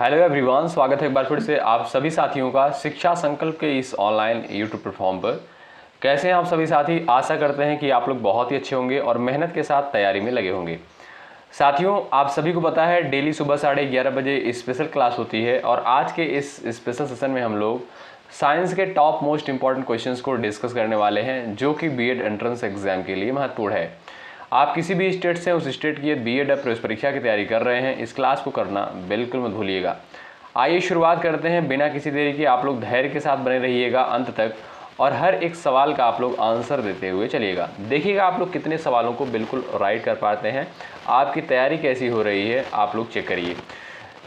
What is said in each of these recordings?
Hello everyone, स्वागत है एक बार फिर से आप सभी साथियों का शिक्षा संकल्प के इस ऑनलाइन यूट्यूब प्लेटफॉर्म पर। कैसे हैं आप सभी साथी? आशा करते हैं कि आप लोग बहुत ही अच्छे होंगे और मेहनत के साथ तैयारी में लगे होंगे। साथियों, आप सभी को पता है डेली सुबह 11:30 बजे स्पेशल क्लास होती है और आज के इस स्पेशल सेशन में हम लोग साइंस के टॉप मोस्ट इंपॉर्टेंट क्वेश्चंस को डिस्कस करने वाले हैं जो कि बीएड एंट्रेंस एग्जाम के लिए महत्वपूर्ण है। आप किसी भी स्टेट से उस स्टेट की बीएड या प्रवेश परीक्षा की तैयारी कर रहे हैं, इस क्लास को करना बिल्कुल मत भूलिएगा। आइए शुरुआत करते हैं बिना किसी देरी के। आप लोग धैर्य के साथ बने रहिएगा अंत तक और हर एक सवाल का आप लोग आंसर देते हुए चलिएगा। देखिएगा आप लोग कितने सवालों को बिल्कुल राइट कर पाते हैं, आपकी तैयारी कैसी हो रही है आप लोग चेक करिए।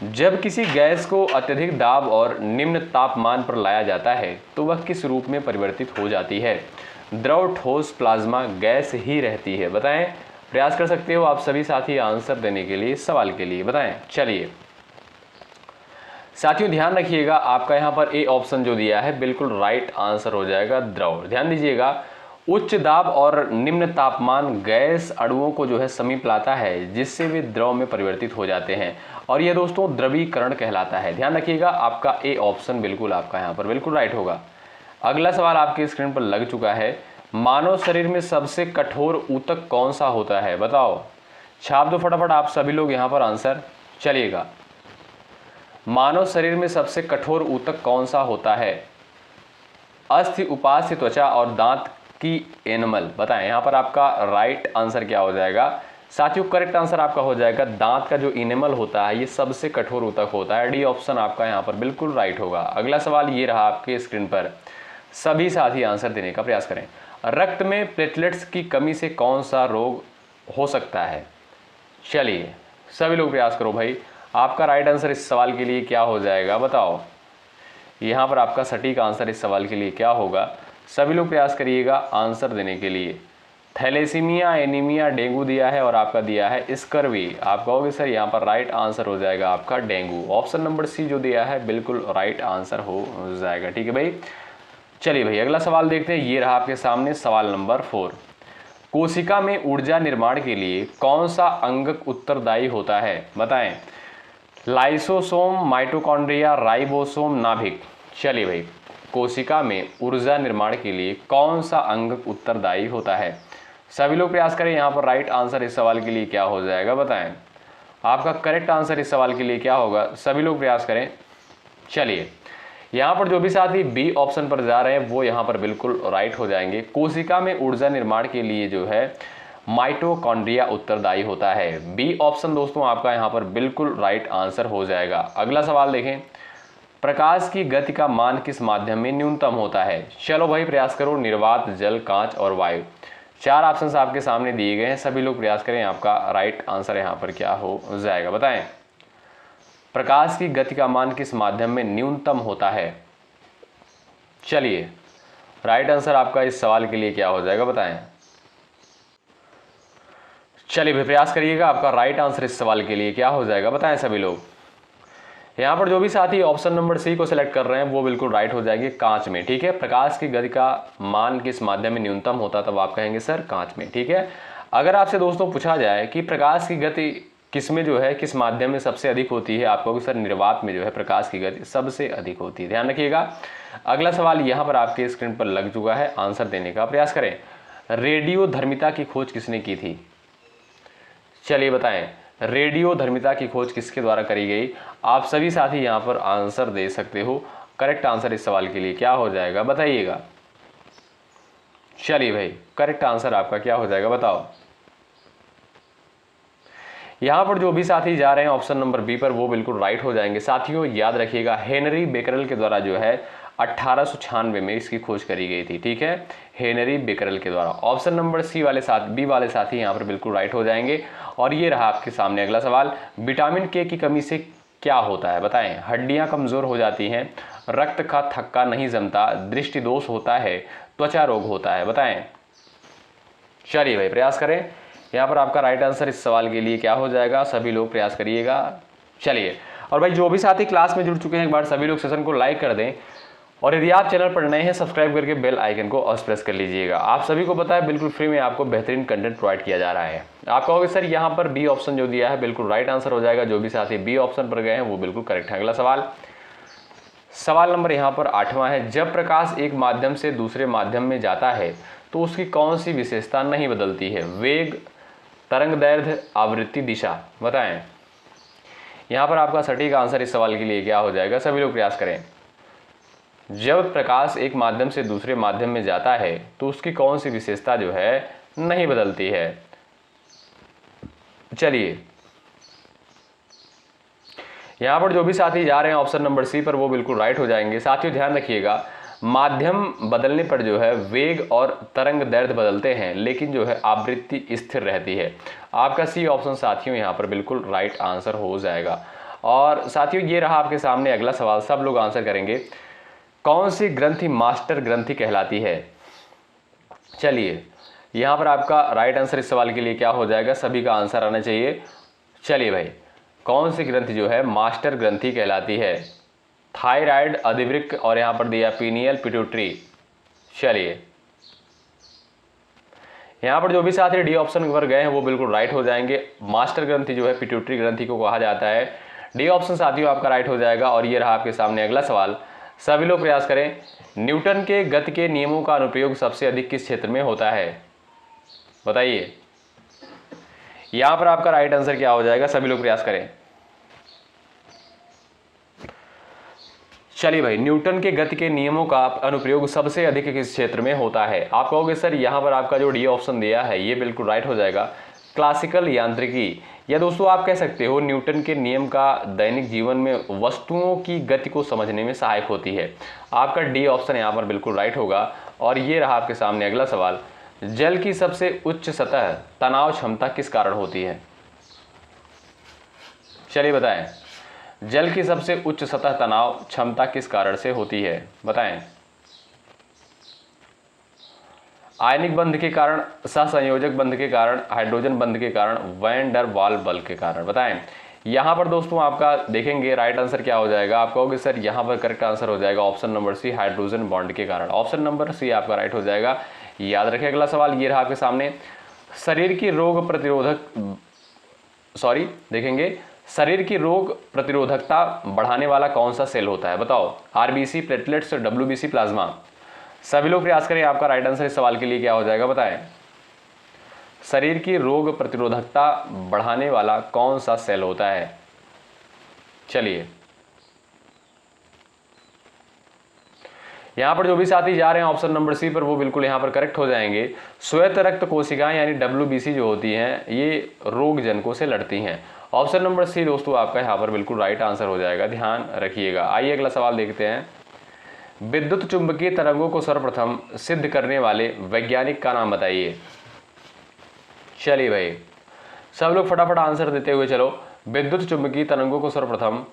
जब किसी गैस को अत्यधिक दाब और निम्न तापमान पर लाया जाता है तो वह किस रूप में परिवर्तित हो जाती है? द्रव, ठोस, प्लाज्मा, गैस ही रहती है। बताएं। प्रयास कर सकते हो आप सभी साथी आंसर देने के लिए, सवाल के लिए बताएं। चलिए साथियों, ध्यान रखिएगा, आपका यहाँ पर ए ऑप्शन जो दिया है बिल्कुल राइट आंसर हो जाएगा, द्रव। ध्यान दीजिएगा, उच्च दाब और निम्न तापमान गैस अणुओं को जो है समीप लाता है जिससे वे द्रव में परिवर्तित हो जाते हैं और यह दोस्तों द्रवीकरण कहलाता है। ध्यान रखिएगा, आपका ए ऑप्शन बिल्कुल आपका यहाँ पर बिल्कुल राइट होगा। अगला सवाल आपकी स्क्रीन पर लग चुका है। मानव शरीर में सबसे कठोर ऊतक कौन सा होता है? बताओ, छाप दो फटाफट आप सभी लोग यहाँ पर आंसर। चलिएगा, मानव शरीर में सबसे कठोर ऊतक कौन सा होता है? अस्थि, उपास्थि, त्वचा और दांत की एनिमल। बताएं यहाँ पर आपका राइट आंसर क्या हो जाएगा? साथियों, करेक्ट आंसर आपका हो जाएगा दांत का जो इनेमल होता है ये सबसे कठोर ऊतक होता है। डी ऑप्शन आपका यहाँ पर बिल्कुल राइट होगा। अगला सवाल ये रहा आपके स्क्रीन पर, सभी साथी आंसर देने का प्रयास करें। रक्त में प्लेटलेट्स की कमी से कौन सा रोग हो सकता है? चलिए सभी लोग प्रयास करो भाई, आपका राइट आंसर इस सवाल के लिए क्या हो जाएगा? बताओ यहाँ पर आपका सटीक आंसर इस सवाल के लिए क्या होगा? सभी लोग प्रयास करिएगा आंसर देने के लिए। थैलेसीमिया, एनीमिया, डेंगू दिया है और आपका दिया है स्कर्वी। आप कहोगे सर यहाँ पर राइट आंसर हो जाएगा आपका डेंगू। ऑप्शन नंबर सी जो दिया है बिल्कुल राइट आंसर हो जाएगा। ठीक है भाई, चलिए भाई अगला सवाल देखते हैं। ये रहा आपके सामने सवाल नंबर 4। कोशिका में ऊर्जा निर्माण के लिए कौन सा अंगक उत्तरदायी होता है? बताएं। लाइसोसोम, माइटोकॉन्ड्रिया, राइबोसोम, नाभिक। चलिए भाई, कोशिका में ऊर्जा निर्माण के लिए कौन सा अंगक उत्तरदायी होता है? सभी लोग प्रयास करें। यहाँ पर राइट आंसर इस सवाल के लिए क्या हो जाएगा? बताएं। आपका करेक्ट आंसर इस सवाल के लिए क्या होगा? सभी लोग प्रयास करें। चलिए यहाँ पर जो भी साथी बी ऑप्शन पर जा रहे हैं वो यहाँ पर बिल्कुल राइट हो जाएंगे। कोशिका में ऊर्जा निर्माण के लिए जो है माइटोकॉन्ड्रिया उत्तरदायी होता है। बी ऑप्शन दोस्तों आपका यहाँ पर बिल्कुल राइट आंसर हो जाएगा। अगला सवाल देखें। प्रकाश की गति का मान किस माध्यम में न्यूनतम होता है? चलो भाई प्रयास करो। निर्वात, जल, कांच और वायु। 4 ऑप्शंस आपके सामने दिए गए हैं, सभी लोग प्रयास करें। आपका राइट आंसर यहाँ पर क्या हो जाएगा? बताएं। प्रकाश की गति का मान किस माध्यम में न्यूनतम होता है? चलिए राइट आंसर आपका इस सवाल के लिए क्या हो जाएगा? बताएं। चलिए भी प्रयास करिएगा, आपका राइट आंसर इस सवाल के लिए क्या हो जाएगा? बताएं सभी लोग। यहाँ पर जो भी साथी ऑप्शन नंबर सी को सिलेक्ट कर रहे हैं वो बिल्कुल राइट हो जाएगी, कांच में। ठीक है, प्रकाश की गति का मान किस माध्यम में न्यूनतम होता, तब आप कहेंगे सर कांच में। ठीक है, अगर आपसे दोस्तों पूछा जाए कि प्रकाश की गति किसमें जो है किस माध्यम में सबसे अधिक होती है, आपको सर निर्वात में जो है प्रकाश की गति सबसे अधिक होती है। ध्यान रखिएगा। अगला सवाल यहाँ पर आपके स्क्रीन पर लग चुका है, आंसर देने का प्रयास करें। रेडियोधर्मिता की खोज किसने की थी? चलिए बताएं, रेडियोधर्मिता की खोज किसके द्वारा करी गई? आप सभी साथी यहाँ पर आंसर दे सकते हो। करेक्ट आंसर इस सवाल के लिए क्या हो जाएगा? बताइएगा। चलिए भाई, करेक्ट आंसर आपका क्या हो जाएगा? बताओ। यहाँ पर जो भी साथी जा रहे हैं ऑप्शन नंबर बी पर वो बिल्कुल राइट हो जाएंगे। साथियों याद रखिएगा, हेनरी बेकरल के द्वारा जो है 1896 में इसकी खोज करी गई थी। ठीक है, हेनरी बेकरल के द्वारा। ऑप्शन नंबर सी वाले साथ बी वाले साथी यहाँ पर बिल्कुल राइट हो जाएंगे। और ये रहा आपके सामने अगला सवाल। विटामिन के की कमी से क्या होता है? बताएं। हड्डियां कमजोर हो जाती हैं, रक्त का थक्का नहीं जमता, दृष्टि दोष होता है, त्वचा रोग होता है। बताएं। चलिए भाई प्रयास करें। यहाँ पर आपका राइट आंसर इस सवाल के लिए क्या हो जाएगा? सभी लोग प्रयास करिएगा। चलिए, और भाई जो भी साथी क्लास में जुड़ चुके हैं एक बार सभी लोग सेशन को लाइक कर दें और यदि आप चैनल पर नए हैं, सब्सक्राइब करके बेल आइकन को ऑल प्रेस कर लीजिएगा। आप सभी को पता है बिल्कुल फ्री में आपको बेहतरीन कंटेंट प्रोवाइड किया जा रहा है। आप कहोगे सर यहाँ पर बी ऑप्शन जो दिया है बिल्कुल राइट आंसर हो जाएगा। जो भी साथी बी ऑप्शन पर गए हैं वो बिल्कुल करेक्ट है। अगला सवाल नंबर यहाँ पर 8वां है, जब प्रकाश एक माध्यम से दूसरे माध्यम में जाता है तो उसकी कौन सी विशेषता नहीं बदलती है? वेग, तरंग दैर्ध्य, आवृत्ति, दिशा। बताएं। यहाँ पर आपका सटीक आंसर इस सवाल के लिए क्या हो जाएगा? सभी लोग प्रयास करें। जब प्रकाश एक माध्यम से दूसरे माध्यम में जाता है तो उसकी कौन सी विशेषता जो है नहीं बदलती है? चलिए, यहां पर जो भी साथी जा रहे हैं ऑप्शन नंबर सी पर वो बिल्कुल राइट हो जाएंगे। साथियों ध्यान रखिएगा, माध्यम बदलने पर जो है वेग और तरंग दैर्ध्य बदलते हैं, लेकिन जो है आवृत्ति स्थिर रहती है। आपका सी ऑप्शन साथियों यहां पर बिल्कुल राइट आंसर हो जाएगा। और साथियों ये रहा आपके सामने अगला सवाल, सब लोग आंसर करेंगे। कौन सी ग्रंथि मास्टर ग्रंथि कहलाती है? चलिए, यहां पर आपका राइट आंसर इस सवाल के लिए क्या हो जाएगा? सभी का आंसर आना चाहिए। चलिए भाई, कौन सी ग्रंथि जो है मास्टर ग्रंथि कहलाती है? थायराइड, अधिवृक्क और यहां पर दिया पीनियल, पिट्यूटरी। चलिए, यहां पर जो भी साथी डी ऑप्शन पर गए हैं वो बिल्कुल राइट हो जाएंगे। मास्टर ग्रंथि जो है पिट्यूटरी ग्रंथि को कहा जाता है। डी ऑप्शन साथियों आपका राइट हो जाएगा। और ये रहा आपके सामने अगला सवाल, सभी लोग प्रयास करें। न्यूटन के गति के नियमों का अनुप्रयोग सबसे अधिक किस क्षेत्र में होता है? बताइए। यहां पर आपका राइट आंसर क्या हो जाएगा? सभी लोग प्रयास करें। चलिए भाई, न्यूटन के गति के नियमों का अनुप्रयोग सबसे अधिक किस क्षेत्र में होता है? आप कहोगे सर यहां पर आपका जो डी ऑप्शन दिया है ये बिल्कुल राइट हो जाएगा, क्लासिकल यांत्रिकी। या दोस्तों आप कह सकते हो न्यूटन के नियम का दैनिक जीवन में वस्तुओं की गति को समझने में सहायक होती है। आपका डी ऑप्शन यहाँ पर बिल्कुल राइट होगा। और ये रहा आपके सामने अगला सवाल, जल की सबसे उच्च सतह तनाव क्षमता किस कारण होती है? चलिए बताएं, जल की सबसे उच्च सतह तनाव क्षमता किस कारण से होती है? बताएं। आयनिक बंध के कारण, सहसंयोजक बंध के कारण, हाइड्रोजन बंध के कारण, वैन डर वाल्स बल के कारण। बताएं। यहां पर दोस्तों आपका देखेंगे राइट आंसर क्या हो जाएगा? आप कहोगे सर यहां पर करेक्ट आंसर हो जाएगा option number C, hydrogen bond के कारण। ऑप्शन नंबर सी आपका राइट हो जाएगा। याद रखें। अगला सवाल ये रहा आपके सामने, शरीर की रोग प्रतिरोधकता बढ़ाने वाला कौन सा सेल होता है? बताओ। RBC, platelets, WBC, plasma. सभी लोग प्रयास करें। आपका राइट आंसर इस सवाल के लिए क्या हो जाएगा? बताएं। शरीर की रोग प्रतिरोधकता बढ़ाने वाला कौन सा सेल होता है? चलिए, यहां पर जो भी साथी जा रहे हैं ऑप्शन नंबर सी पर वो बिल्कुल यहां पर करेक्ट हो जाएंगे। श्वेत रक्त कोशिकाएं यानी डब्ल्यूबीसी जो होती हैं ये रोग जनकों से लड़ती हैं। ऑप्शन नंबर सी दोस्तों आपका यहां पर बिल्कुल राइट आंसर हो जाएगा। ध्यान रखिएगा। आइए अगला सवाल देखते हैं। विद्युत चुंबकीय तरंगों को सर्वप्रथम सिद्ध करने वाले वैज्ञानिक का नाम बताइए। चलिए भाई, सब लोग फटाफट आंसर देते हुए चलो। विद्युत चुंबकीय तरंगों को सर्वप्रथम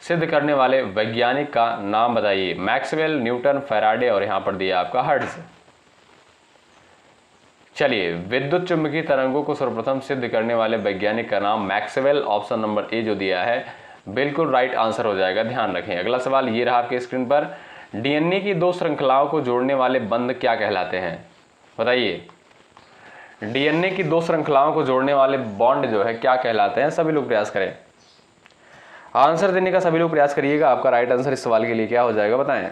सिद्ध करने वाले वैज्ञानिक का नाम बताइए। मैक्सवेल, न्यूटन, फैराडे और यहां पर दिया आपका हर्ट्ज। चलिए, विद्युत चुंबकीय तरंगों को सर्वप्रथम सिद्ध करने वाले वैज्ञानिक का नाम मैक्सवेल, ऑप्शन नंबर ए जो दिया है बिल्कुल राइट आंसर हो जाएगा। ध्यान रखें। अगला सवाल ये रहा आपके स्क्रीन पर, डीएनए की दो श्रृंखलाओं को जोड़ने वाले बंध क्या कहलाते हैं? बताइए। डीएनए की दो श्रृंखलाओं को जोड़ने वाले बॉन्ड जो है क्या कहलाते हैं? सभी लोग प्रयास करें। आंसर देने का सभी लोग प्रयास करिएगा। आपका राइट आंसर इस सवाल के लिए क्या हो जाएगा? बताएं।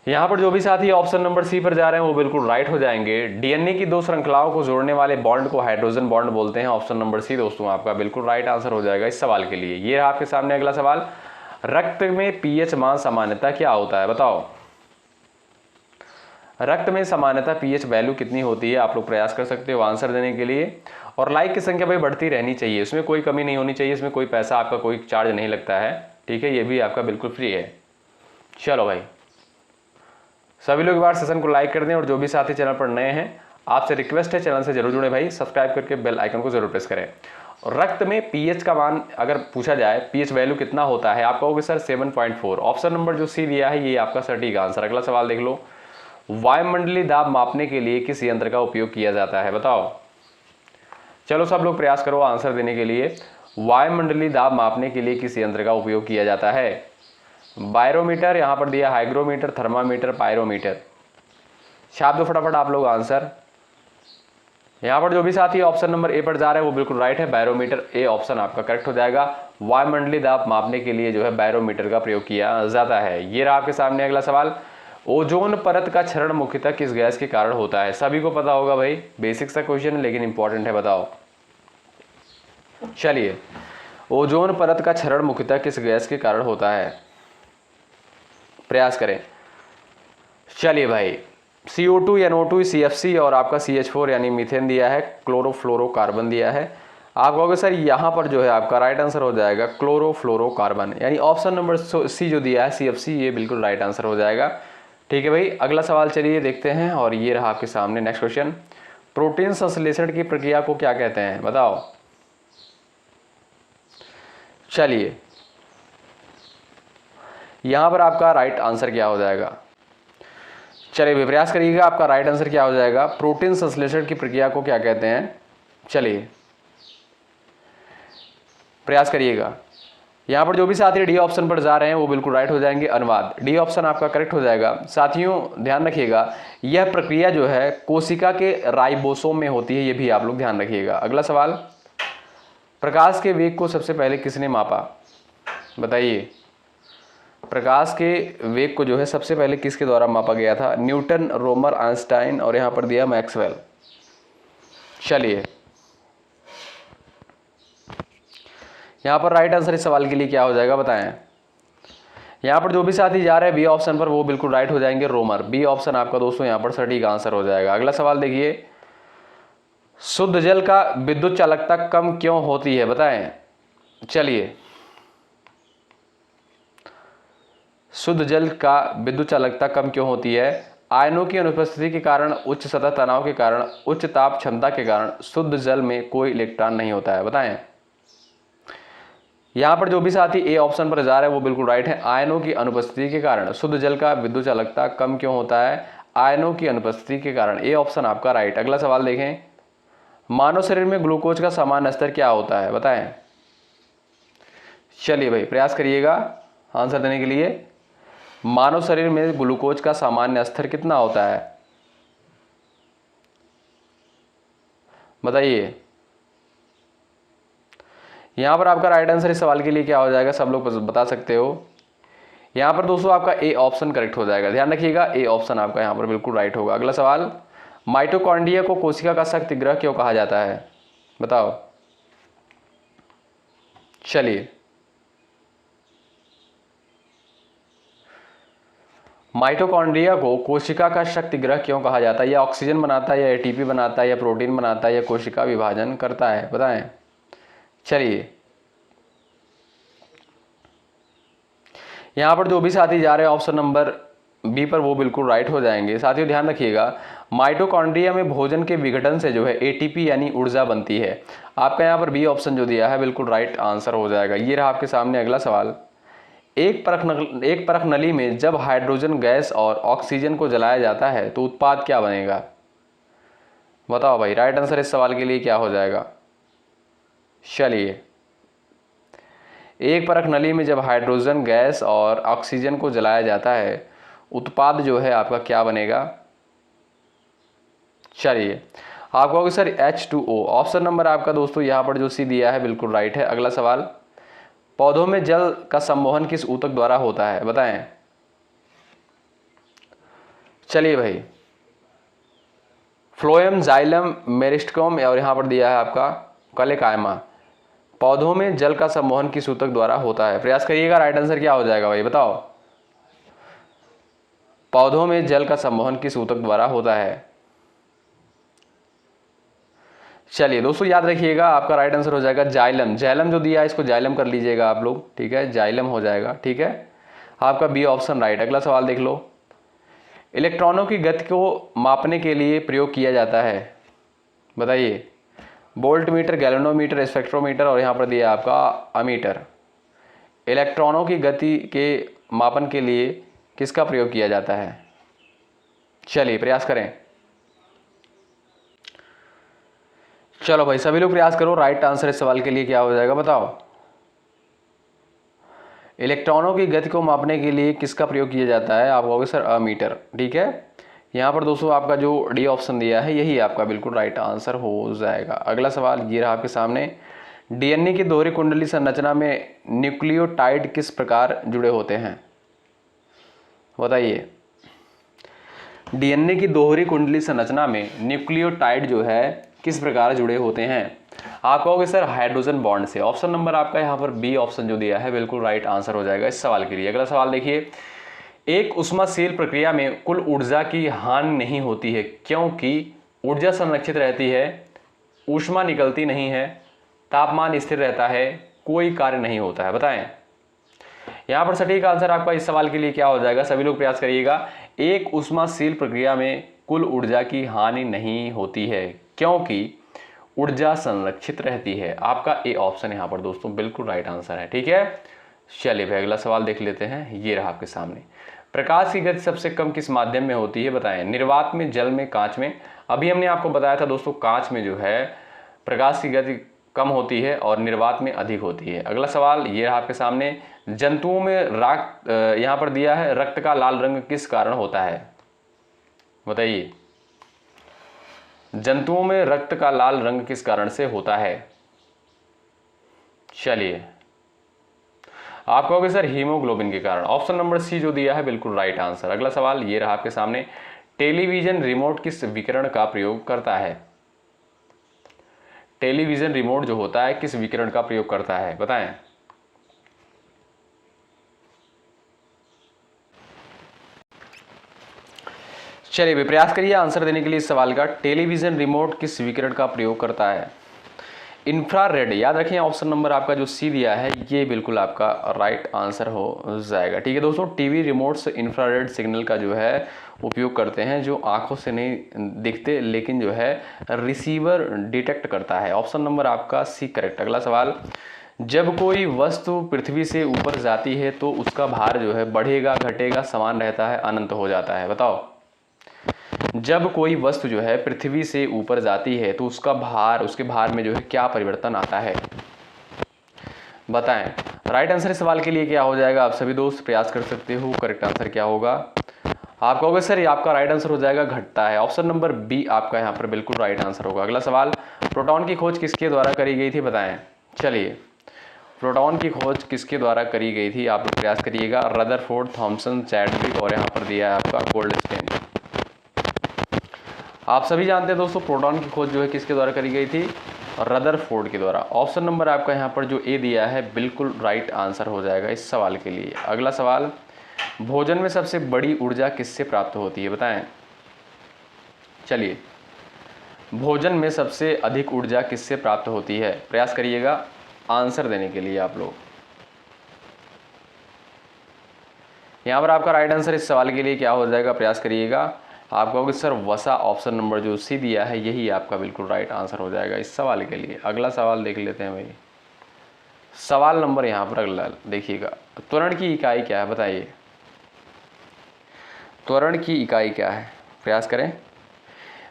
यहां पर जो भी साथी ऑप्शन नंबर सी पर जा रहे हैं वो बिल्कुल राइट हो जाएंगे। डीएनए की दो श्रृंखलाओं को जोड़ने वाले बॉन्ड को हाइड्रोजन बॉन्ड बोलते हैं। ऑप्शन नंबर सी दोस्तों आपका बिल्कुल राइट आंसर हो जाएगा इस सवाल के लिए। ये रहा आपके सामने अगला सवाल, रक्त में पीएच मान सामान्यता क्या होता है? बताओ। रक्त में सामान्यता पीएच वैल्यू कितनी होती है? आप लोग प्रयास कर सकते हो आंसर देने के लिए। और लाइक की संख्या भाई बढ़ती रहनी चाहिए, इसमें कोई कमी नहीं होनी चाहिए। इसमें कोई पैसा आपका कोई चार्ज नहीं लगता है, ठीक है? ये भी आपका बिल्कुल फ्री है। चलो भाई, सभी लोग एक बार सेशन को लाइक कर दें। और जो भी साथी चैनल पर नए हैं आपसे रिक्वेस्ट है चैनल से जरूर जुड़े भाई, सब्सक्राइब करके बेल आइकन को जरूर प्रेस करें। और रक्त में पीएच का मान अगर पूछा जाए, पीएच वैल्यू कितना होता है, आप कहोगे सर 7.4। ऑप्शन नंबर जो सी दिया है ये आपका सटीक आंसर। अगला सवाल देख लो, वायुमंडलीय दाब मापने के लिए किस यंत्र का उपयोग किया जाता है? बताओ। चलो सब लोग प्रयास करो आंसर देने के लिए। वायुमंडलीय दाब मापने के लिए किस यंत्र का उपयोग किया जाता है? बायरोमीटर, यहाँ पर दिया हाइग्रोमीटर, थर्मामीटर, पायरोमीटर। छाप दो फटाफट आप लोग आंसर। यहाँ पर जो भी साथी ऑप्शन नंबर ए पर जा रहे हैं वो बिल्कुल राइट है, बैरोमीटर। ए ऑप्शन आपका करेक्ट हो जाएगा। वायुमंडलीय दाब मापने के लिए जो है बैरोमीटर का प्रयोग किया जाता है। ये रहा आपके सामने अगला सवाल। ओजोन परत का क्षरण मुख्यतः किस गैस के कारण होता है? सभी को पता होगा भाई, बेसिक सा क्वेश्चन है लेकिन इंपॉर्टेंट है, बताओ। चलिए, ओजोन परत का क्षरण मुख्यतः किस गैस के कारण होता है? प्रयास करें। चलिए भाई, CO2, NO2, CFC और आपका CH4 यानी मीथेन दिया है, क्लोरोफ्लोरोकार्बन दिया है। आप कहोगे सर यहाँ पर जो है आपका राइट आंसर हो जाएगा क्लोरोफ्लोरोकार्बन, यानी ऑप्शन नंबर सी जो दिया है CFC, ये बिल्कुल राइट आंसर हो जाएगा। ठीक है भाई, अगला सवाल चलिए देखते हैं, और ये रहा आपके सामने नेक्स्ट क्वेश्चन। प्रोटीन संश्लेषण की प्रक्रिया को क्या कहते हैं? बताओ। चलिए, यहां पर आपका राइट आंसर क्या हो जाएगा? चलिए प्रयास करिएगा, आपका राइट आंसर क्या हो जाएगा? प्रोटीन संश्लेषण की प्रक्रिया को क्या कहते हैं? चलिए प्रयास करिएगा। यहां पर जो भी साथी डी ऑप्शन पर जा रहे हैं वो बिल्कुल राइट हो जाएंगे, अनुवाद। डी ऑप्शन आपका करेक्ट हो जाएगा। साथियों ध्यान रखिएगा, यह प्रक्रिया जो है कोशिका के राइबोसोम में होती है, ये भी आप लोग ध्यान रखिएगा। अगला सवाल, प्रकाश के वेग को सबसे पहले किसने मापा? बताइए, प्रकाश के वेग को जो है सबसे पहले किसके द्वारा मापा गया था? न्यूटन, रोमर, आइंस्टाइन और यहां पर दिया मैक्सवेल। चलिए, यहां पर राइट आंसर इस सवाल के लिए क्या हो जाएगा बताएं। यहां पर जो भी साथी जा रहे हैं बी ऑप्शन पर वो बिल्कुल राइट हो जाएंगे, रोमर। बी ऑप्शन आपका दोस्तों यहां पर सटीक आंसर हो जाएगा। अगला सवाल देखिए, शुद्ध जल का विद्युत चालकता कम क्यों होती है? बताएं। चलिए, शुद्ध जल का विद्युत चालकता कम क्यों होती है? आयनों की अनुपस्थिति के कारण, उच्च सतह तनाव के कारण, उच्च ताप क्षमता के कारण शुद्ध जल में कोई इलेक्ट्रॉन नहीं होता है। बताएं। यहां पर जो भी साथी ए ऑप्शन पर जा रहे हैं वो बिल्कुल राइट है। आयनों की अनुपस्थिति के कारण शुद्ध जल का विद्युत चालकता कम क्यों होता है? आयनों की अनुपस्थिति के कारण। ए ऑप्शन आपका राइट। अगला सवाल देखें, मानव शरीर में ग्लूकोज का सामान्य स्तर क्या होता है? बताएं। चलिए भाई प्रयास करिएगा आंसर देने के लिए। मानव शरीर में ग्लूकोज का सामान्य स्तर कितना होता है? बताइए। यहां पर आपका राइट आंसर इस सवाल के लिए क्या हो जाएगा? सब लोग बता सकते हो। यहां पर दोस्तों आपका ए ऑप्शन करेक्ट हो जाएगा। ध्यान रखिएगा, ए ऑप्शन आपका यहां पर बिल्कुल राइट होगा। अगला सवाल, माइटोकॉन्ड्रिया को कोशिका का शक्ति गृह क्यों कहा जाता है? बताओ। चलिए, माइटोकॉन्ड्रिया को कोशिका का शक्ति गृह क्यों कहा जाता है? यह ऑक्सीजन बनाता है, या एटीपी बनाता है, या प्रोटीन बनाता है, या कोशिका विभाजन करता है? बताएं। चलिए, यहां पर जो भी साथी जा रहे हैं ऑप्शन नंबर बी पर वो बिल्कुल राइट हो जाएंगे। साथियों ध्यान रखिएगा, माइटोकॉन्ड्रिया में भोजन के विघटन से जो है एटीपी यानी ऊर्जा बनती है। आपका यहां पर बी ऑप्शन जो दिया है बिल्कुल राइट आंसर हो जाएगा। ये रहा आपके सामने अगला सवाल, एक परख नली में जब हाइड्रोजन गैस और ऑक्सीजन को जलाया जाता है तो उत्पाद क्या बनेगा? बताओ भाई, राइट आंसर इस सवाल के लिए क्या हो जाएगा? चलिए, एक परख नली में जब हाइड्रोजन गैस और ऑक्सीजन को जलाया जाता है उत्पाद जो है आपका क्या बनेगा? चलिए, आप कहोगे सर H2O। ऑप्शन नंबर आपका दोस्तों यहां पर जो सी दिया है बिल्कुल राइट है। अगला सवाल, पौधों में जल का संवहन किस ऊतक द्वारा होता है? बताएं। चलिए भाई, फ्लोएम, जाइलम, मेरिस्टेम और यहां पर दिया है आपका कलेकायमा। पौधों में जल का संवहन किस ऊतक द्वारा होता है? प्रयास करिएगा, राइट आंसर क्या हो जाएगा भाई? बताओ। पौधों में जल का संवहन किस ऊतक द्वारा होता है? चलिए दोस्तों याद रखिएगा, आपका राइट आंसर हो जाएगा जाइलम। जाइलम जो दिया है इसको जाइलम कर लीजिएगा आप लोग, ठीक है, जाइलम हो जाएगा। ठीक है, आपका बी ऑप्शन राइट। अगला सवाल देख लो, इलेक्ट्रॉनों की गति को मापने के लिए प्रयोग किया जाता है? बताइए। वोल्ट मीटर, गैल्वेनोमीटर, स्पेक्ट्रोमीटर और यहाँ पर दिया आपका अमीटर। इलेक्ट्रॉनों की गति के मापन के लिए किसका प्रयोग किया जाता है? चलिए प्रयास करें। चलो भाई सभी लोग प्रयास करो, राइट आंसर इस सवाल के लिए क्या हो जाएगा? बताओ। इलेक्ट्रॉनों की गति को मापने के लिए किसका प्रयोग किया जाता है? आप कहोगे सर अमीटर। ठीक है, यहाँ पर दोस्तों आपका जो डी ऑप्शन दिया है यही आपका बिल्कुल राइट आंसर हो जाएगा। अगला सवाल ये रहा आपके सामने, डीएनए की दोहरी कुंडली संरचना में न्यूक्लियोटाइड किस प्रकार जुड़े होते हैं? बताइए। डीएनए की दोहरी कुंडली संरचना में न्यूक्लियोटाइड जो है किस प्रकार जुड़े होते हैं? आप कहोगे सर हाइड्रोजन बॉन्ड से। ऑप्शन नंबर आपका यहाँ पर बी ऑप्शन जो दिया है बिल्कुल राइट आंसर हो जाएगा इस सवाल के लिए। अगला सवाल देखिए, एक उष्माशील प्रक्रिया में कुल ऊर्जा की हानि नहीं होती है क्योंकि ऊर्जा संरक्षित रहती है, ऊष्मा निकलती नहीं है, तापमान स्थिर रहता है, कोई कार्य नहीं होता है। बताएं। यहाँ पर सटीक आंसर आपका इस सवाल के लिए क्या हो जाएगा? सभी लोग प्रयास करिएगा। एक उष्माशील प्रक्रिया में कुल ऊर्जा की हानि नहीं होती है क्योंकि ऊर्जा संरक्षित रहती है। आपका ए ऑप्शन यहाँ पर दोस्तों बिल्कुल राइट आंसर है। ठीक है, चलिए भाई अगला सवाल देख लेते हैं। ये रहा आपके सामने, प्रकाश की गति सबसे कम किस माध्यम में होती है? बताएं। निर्वात में, जल में, कांच में। अभी हमने आपको बताया था दोस्तों कांच में जो है प्रकाश की गति कम होती है और निर्वात में अधिक होती है। अगला सवाल ये रहा आपके सामने, जंतुओं में यहाँ पर दिया है रक्त का लाल रंग किस कारण होता है? बताइए। जंतुओं में रक्त का लाल रंग किस कारण से होता है? चलिए, आप कहोगे सर हीमोग्लोबिन के कारण। ऑप्शन नंबर सी जो दिया है बिल्कुल राइट आंसर। अगला सवाल ये रहा आपके सामने, टेलीविजन रिमोट किस विकिरण का प्रयोग करता है? टेलीविजन रिमोट जो होता है किस विकिरण का प्रयोग करता है? बताएं। चलिए प्रयास करिए आंसर देने के लिए इस सवाल का। टेलीविजन रिमोट किस विकिरण का प्रयोग करता है? इंफ्रारेड। याद रखें ऑप्शन नंबर आपका जो सी दिया है ये बिल्कुल आपका राइट आंसर हो जाएगा। ठीक है दोस्तों, टीवी रिमोट्स इंफ्रारेड सिग्नल का जो है उपयोग करते हैं जो आंखों से नहीं दिखते लेकिन जो है रिसीवर डिटेक्ट करता है। ऑप्शन नंबर आपका सी करेक्ट। अगला सवाल, जब कोई वस्तु पृथ्वी से ऊपर जाती है तो उसका भार जो है बढ़ेगा, घटेगा, समान रहता है, अनंत हो जाता है? बताओ। जब कोई वस्तु जो है पृथ्वी से ऊपर जाती है तो उसका भार, उसके भार में जो है क्या परिवर्तन आता है? बताएं। राइट आंसर इस सवाल के लिए क्या हो जाएगा? आप सभी दोस्त प्रयास कर सकते हो। करेक्ट आंसर क्या होगा? आप कहोगे सर ये आपका राइट आंसर हो जाएगा घटता है। ऑप्शन नंबर बी आपका यहाँ पर बिल्कुल राइट आंसर होगा। अगला सवाल, प्रोटॉन की खोज किसके द्वारा करी गई थी? बताएं। चलिए, प्रोटॉन की खोज किसके द्वारा करी गई थी? आप लोग प्रयास करिएगा। रदरफोर्ड, थॉमसन, चैडविक और यहाँ पर दिया है आपका गोल्डस्टीन। आप सभी जानते हैं दोस्तों प्रोटॉन की खोज जो है किसके द्वारा करी गई थी? रदरफोर्ड के द्वारा। ऑप्शन नंबर आपका यहाँ पर जो ए दिया है बिल्कुल राइट आंसर हो जाएगा इस सवाल के लिए। अगला सवाल, भोजन में सबसे बड़ी ऊर्जा किससे प्राप्त होती है? बताएं। चलिए, भोजन में सबसे अधिक ऊर्जा किससे प्राप्त होती है? प्रयास करिएगा आंसर देने के लिए आप लोग। यहाँ पर आपका राइट आंसर इस सवाल के लिए क्या हो जाएगा? प्रयास करिएगा। आप कहोगे सर वसा। ऑप्शन नंबर जो सी दिया है यही आपका बिल्कुल राइट आंसर हो जाएगा इस सवाल के लिए। अगला सवाल देख लेते हैं भाई। सवाल नंबर यहाँ पर अगला देखिएगा, त्वरण की इकाई क्या है? बताइए। त्वरण की इकाई क्या है? प्रयास करें।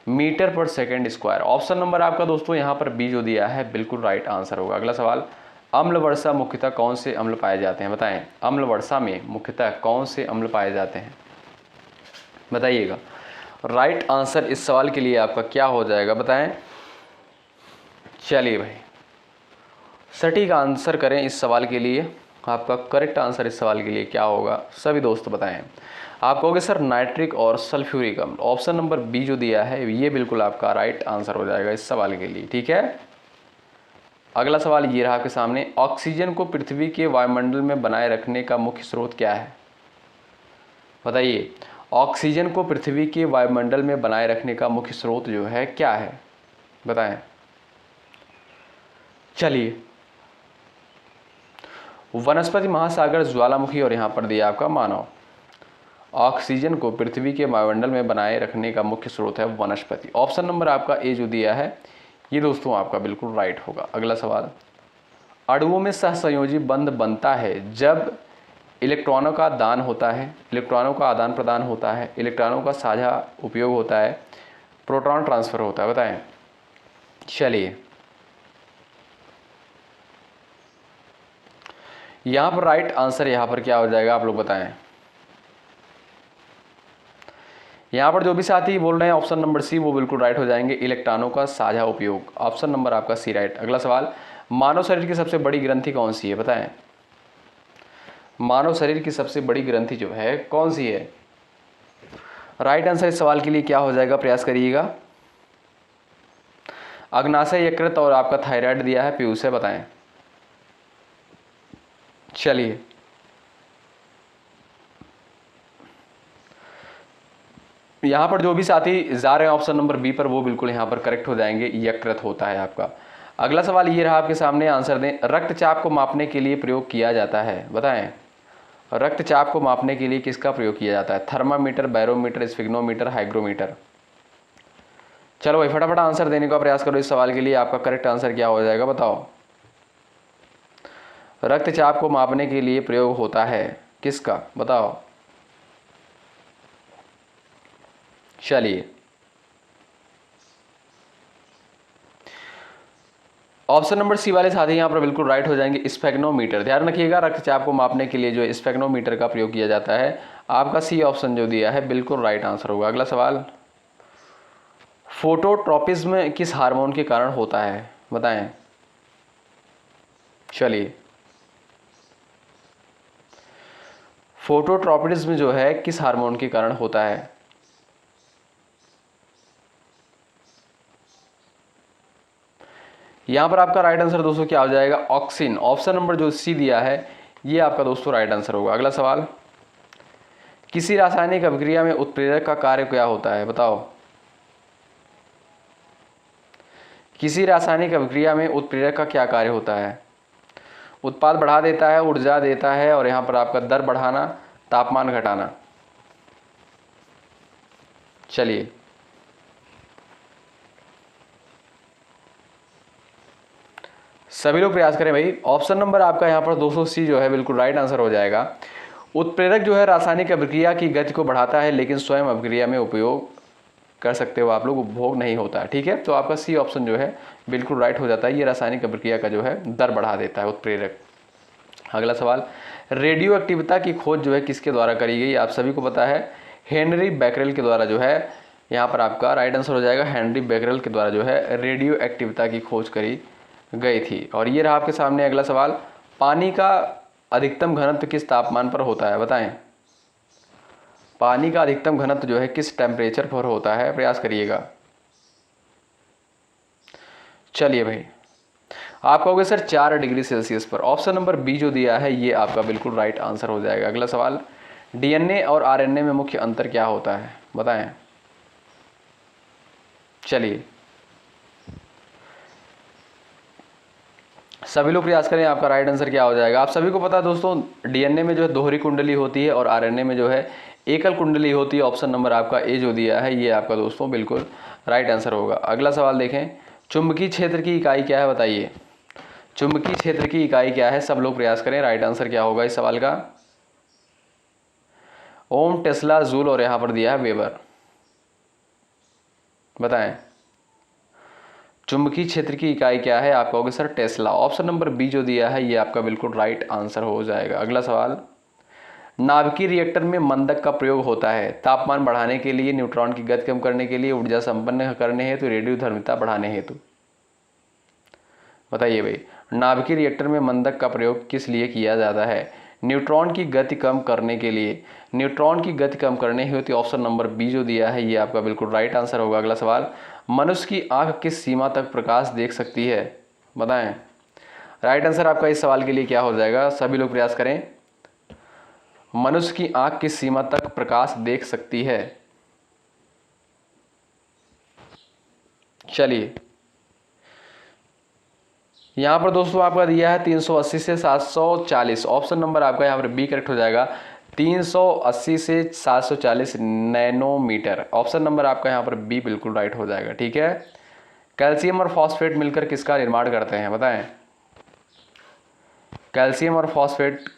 मीटर पर सेकेंड स्क्वायर। ऑप्शन नंबर आपका दोस्तों यहाँ पर बी जो दिया है बिल्कुल राइट आंसर होगा। अगला सवाल, अम्ल वर्षा मुख्यतः कौन से अम्ल पाए जाते हैं? बताएं। अम्ल वर्षा में मुख्यतः कौन से अम्ल पाए जाते हैं? बताइएगा। राइट आंसर इस सवाल के लिए आपका क्या हो जाएगा? बताएं। चलिए भाई सटीक आंसर करें इस सवाल के लिए। आपका करेक्ट आंसर इस सवाल के लिए क्या होगा? सभी दोस्त बताएं। आप कहोगे सर नाइट्रिक और सल्फ्यूरिक अम्ल। ऑप्शन नंबर बी जो दिया है ये बिल्कुल आपका राइट आंसर हो जाएगा इस सवाल के लिए। ठीक है, अगला सवाल ये रहा आपके सामने, ऑक्सीजन को पृथ्वी के वायुमंडल में बनाए रखने का मुख्य स्रोत क्या है? बताइए। ऑक्सीजन को पृथ्वी के वायुमंडल में बनाए रखने का मुख्य स्रोत जो है क्या है? बताएं। चलिए, वनस्पति, महासागर, ज्वालामुखी और यहाँ पर दिया आपका मानव। ऑक्सीजन को पृथ्वी के वायुमंडल में बनाए रखने का मुख्य स्रोत है वनस्पति। ऑप्शन नंबर आपका ए जो दिया है ये दोस्तों आपका बिल्कुल राइट होगा। अगला सवाल, अणुओं में सहसंयोजी बंध बनता है जब इलेक्ट्रॉनों का दान होता है, इलेक्ट्रॉनों का आदान प्रदान होता है, इलेक्ट्रॉनों का साझा उपयोग होता है, प्रोटॉन ट्रांसफर होता है? बताएं। चलिए, यहाँ पर राइट आंसर यहाँ पर क्या हो जाएगा, आप लोग बताएं। यहाँ पर जो भी साथी बोल रहे हैं ऑप्शन नंबर सी, वो बिल्कुल राइट हो जाएंगे, इलेक्ट्रॉनों का साझा उपयोग। ऑप्शन नंबर आपका सी राइट। अगला सवाल, मानव शरीर की सबसे बड़ी ग्रंथि कौन सी है, बताएं। मानव शरीर की सबसे बड़ी ग्रंथि जो है कौन सी है। राइट आंसर इस सवाल के लिए क्या हो जाएगा, प्रयास करिएगा। अग्नाशय, यकृत और आपका थायराइड दिया है, पीयूष है, बताएं। चलिए, यहां पर जो भी साथी जा रहे हैं ऑप्शन नंबर बी पर, वो बिल्कुल यहां पर करेक्ट हो जाएंगे, यकृत होता है आपका। अगला सवाल ये रहा आपके सामने, आंसर दें। रक्तचाप को मापने के लिए प्रयोग किया जाता है, बताएं। रक्तचाप को मापने के लिए किसका प्रयोग किया जाता है। Thermometer, barometer, sphygmometer, hygrometer. चलो भाई फटाफट आंसर देने का प्रयास करो इस सवाल के लिए। आपका करेक्ट आंसर क्या हो जाएगा, बताओ। रक्तचाप को मापने के लिए प्रयोग होता है किसका, बताओ। चलिए, ऑप्शन नंबर सी वाले साथी यहां पर बिल्कुल राइट हो जाएंगे, स्फेग्नोमीटर। ध्यान रखिएगा, रक्तचाप को मापने के लिए जो स्फेग्नोमीटर का प्रयोग किया जाता है। आपका सी ऑप्शन जो दिया है बिल्कुल राइट आंसर होगा। अगला सवाल, फोटोट्रॉपिज्म किस हार्मोन के कारण होता है, बताएं। चलिए, फोटोट्रॉपिज्म जो है किस हार्मोन के कारण होता है। यहां पर आपका राइट आंसर दोस्तों क्या हो जाएगा, ऑक्सिन। ऑप्शन नंबर जो सी दिया है ये आपका दोस्तों राइट आंसर होगा। अगला सवाल, किसी रासायनिक अभिक्रिया में उत्प्रेरक का कार्य क्या होता है, बताओ। किसी रासायनिक अभिक्रिया में उत्प्रेरक का क्या कार्य होता है। उत्पाद बढ़ा देता है, ऊर्जा देता है, और यहां पर आपका दर बढ़ाना, तापमान घटाना। चलिए, सभी लोग प्रयास करें भाई। ऑप्शन नंबर आपका यहां पर 200 जो है बिल्कुल राइट आंसर हो जाएगा। उत्प्रेरक जो है रासायनिक अभिक्रिया की गति को बढ़ाता है, लेकिन स्वयं अभिक्रिया में उपयोग कर सकते हो आप लोग, उपभोग नहीं होता है। ठीक है, तो आपका सी ऑप्शन जो है बिल्कुल राइट हो जाता है। ये रासायनिक अभिक्रिया का जो है दर बढ़ा देता है उत्प्रेरक। अगला सवाल, रेडियो एक्टिविता की खोज जो है किसके द्वारा करी गई, आप सभी को पता है। हेनरी बैकरेल के द्वारा जो है, यहाँ पर आपका राइट आंसर हो जाएगा, हेनरी बैकरेल के द्वारा जो है रेडियो एक्टिविता की खोज करी गई थी। और ये रहा आपके सामने अगला सवाल, पानी का अधिकतम घनत्व किस तापमान पर होता है, बताएं। पानी का अधिकतम घनत्व जो है किस टेम्परेचर पर होता है, प्रयास करिएगा। चलिए भाई, आप कहोगे सर 4 डिग्री सेल्सियस पर। ऑप्शन नंबर बी जो दिया है ये आपका बिल्कुल राइट आंसर हो जाएगा। अगला सवाल, डीएनए और आरएनए में मुख्य अंतर क्या होता है, बताएं। चलिए, सभी लोग प्रयास करें, आपका राइट आंसर क्या हो जाएगा। आप सभी को पता है दोस्तों, डीएनए में जो है दोहरी कुंडली होती है और आरएनए में जो है एकल कुंडली होती है। ऑप्शन नंबर आपका ए जो दिया है ये आपका दोस्तों बिल्कुल राइट आंसर होगा। अगला सवाल देखें, चुंबकीय क्षेत्र की इकाई क्या है, बताइए। चुंबकीय क्षेत्र की इकाई क्या है, सब लोग प्रयास करें, राइट आंसर क्या होगा इस सवाल का। ओम, टेस्ला, जूल और यहां पर दिया है वेबर, बताएं। चुंबकीय क्षेत्र की इकाई क्या है, आप कहोगे sir Tesla. Option number B जो दिया है ये आपका बिल्कुल राइट आंसर हो जाएगा। अगला सवाल, नाभिकीय रिएक्टर में मंदक का प्रयोग होता है तापमान बढ़ाने के लिए, न्यूट्रॉन की गति कम करने के लिए, ऊर्जा संपन्न करने हेतु, रेडियोधर्मिता बढ़ाने हेतु। बताइए भाई, नाभिकीय रिएक्टर में मंदक का प्रयोग किस लिए किया जाता है। न्यूट्रॉन की गति कम करने के लिए, न्यूट्रॉन की गति कम करने हेतु। ऑप्शन नंबर बी जो दिया है ये आपका बिल्कुल राइट आंसर होगा। अगला सवाल, मनुष्य की आंख किस सीमा तक प्रकाश देख सकती है, बताएं। राइट आंसर आपका इस सवाल के लिए क्या हो जाएगा, सभी लोग प्रयास करें। मनुष्य की आंख किस सीमा तक प्रकाश देख सकती है। चलिए, यहां पर दोस्तों आपका दिया है 380 से 740। ऑप्शन नंबर आपका यहां पर बी करेक्ट हो जाएगा, 380 से 740 नैनोमीटर। ऑप्शन नंबर आपका यहां पर बी बिल्कुल राइट हो जाएगा। ठीक है, कैल्शियम और फॉस्फेट मिलकर किसका निर्माण करते हैं, बताएं। कैल्शियम और फॉस्फेट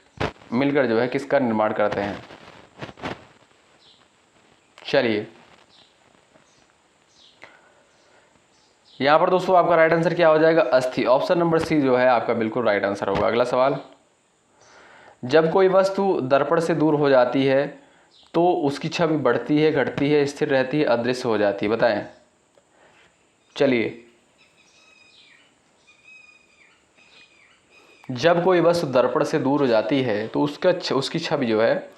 मिलकर जो है किसका निर्माण करते हैं। चलिए, यहां पर दोस्तों आपका राइट आंसर क्या हो जाएगा, अस्थि। ऑप्शन नंबर सी जो है आपका बिल्कुल राइट आंसर होगा। अगला सवाल, जब कोई वस्तु दर्पण से दूर हो जाती है तो उसकी छवि बढ़ती है, घटती है, स्थिर रहती है, अदृश्य हो जाती है, बताएं। चलिए, जब कोई वस्तु दर्पण से दूर हो जाती है तो उसकी छवि जो है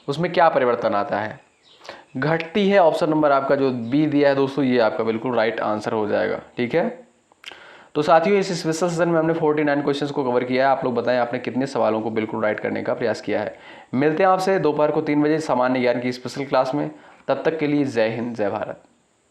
उसमें क्या परिवर्तन आता है? घटती है। ऑप्शन नंबर आपका जो बी दिया है दोस्तों, ये आपका बिल्कुल राइट आंसर हो जाएगा। ठीक है, तो साथियों इस स्पेशल सेशन में हमने 49 क्वेश्चंस को कवर किया है। आप लोग बताएं आपने कितने सवालों को बिल्कुल राइट करने का प्रयास किया है। मिलते हैं आपसे दोपहर को 3 बजे सामान्य ज्ञान की स्पेशल क्लास में। तब तक के लिए जय हिंद, जय भारत।